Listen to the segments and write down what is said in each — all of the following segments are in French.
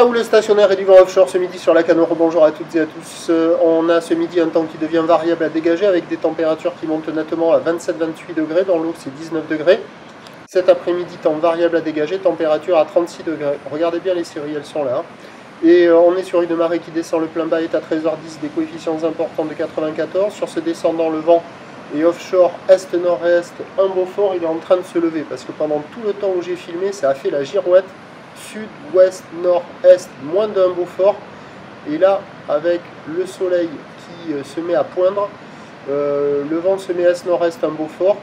houle stationnaire et du vent offshore ce midi sur la Canore. Bonjour à toutes et à tous. On a ce midi un temps qui devient variable à dégager avec des températures qui montent nettement à 27-28 degrés. Dans l'eau, c'est 19 degrés. Cet après-midi, temps variable à dégager, température à 36 degrés. Regardez bien les séries, elles sont là. Et on est sur une marée qui descend, le plein bas est à 13h10, des coefficients importants de 94. Sur ce descendant, le vent et offshore est-nord-est, un Beaufort, il est en train de se lever parce que pendant tout le temps où j'ai filmé, ça a fait la girouette sud-ouest, nord-est, moins d'un Beaufort. Et là, avec le soleil qui se met à poindre, le vent se met est-nord-est, un Beaufort.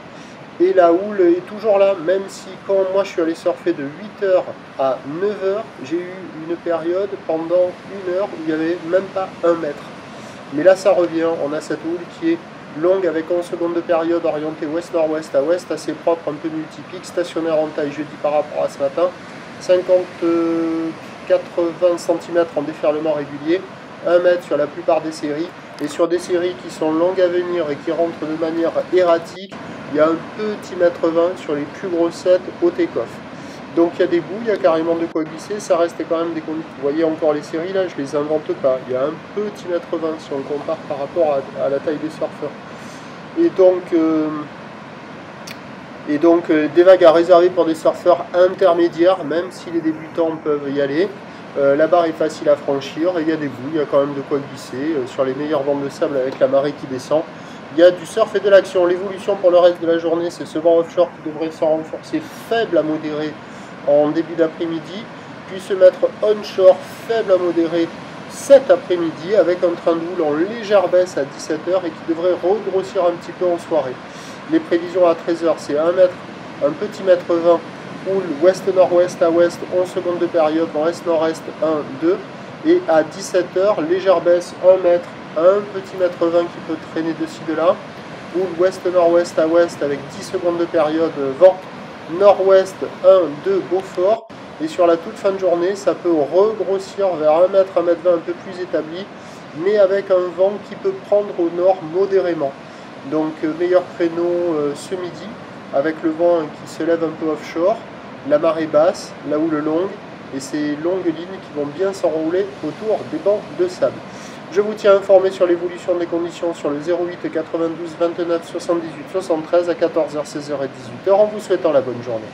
Et la houle est toujours là, même si quand moi je suis allé surfer de 8h à 9h, j'ai eu une période pendant 1 heure où il n'y avait même pas 1 mètre. Mais là ça revient, on a cette houle qui est longue avec 11 secondes de période orientée ouest-nord-ouest à ouest, assez propre, un peu multipique, stationnaire en taille jeudi par rapport à ce matin, 50-80 cm en déferlement régulier, 1 mètre sur la plupart des séries, et sur des séries qui sont longues à venir et qui rentrent de manière erratique, il y a un petit mètre 20 sur les plus grosses sets au take-off. Donc il y a des bouts, il y a carrément de quoi glisser, ça reste quand même des conditions. Vous voyez encore les séries là, je les invente pas. Il y a un petit mètre 20 si on compare par rapport à la taille des surfeurs. Et donc des vagues à réserver pour des surfeurs intermédiaires, même si les débutants peuvent y aller. La barre est facile à franchir, et il y a des bouts, il y a quand même de quoi glisser sur les meilleures bandes de sable avec la marée qui descend. Il y a du surf et de l'action. L'évolution pour le reste de la journée, c'est ce vent offshore qui devrait se renforcer faible à modéré en début d'après-midi, puis se mettre onshore faible à modéré cet après-midi avec un train de houle en légère baisse à 17h et qui devrait regrossir un petit peu en soirée. Les prévisions à 13h, c'est 1 mètre, un petit mètre 20, houle ouest-nord-ouest à ouest, 11 secondes de période, nord-est-nord-est, 1, 2, et à 17h, légère baisse, 1 mètre, un petit mètre 20 qui peut traîner de ci de là, houle ouest-nord-ouest à ouest avec 10 secondes de période, vent nord-ouest 1, 2, Beaufort, et sur la toute fin de journée, ça peut regrossir vers 1 mètre, 1 mètre 20 un peu plus établi, mais avec un vent qui peut prendre au nord modérément. Donc meilleur créneau ce midi, avec le vent qui se lève un peu offshore, la marée basse, la houle longue, et ces longues lignes qui vont bien s'enrouler autour des bancs de sable. Je vous tiens informé sur l'évolution des conditions sur le 08 92 29 78 73 à 14h, 16h et 18h en vous souhaitant la bonne journée.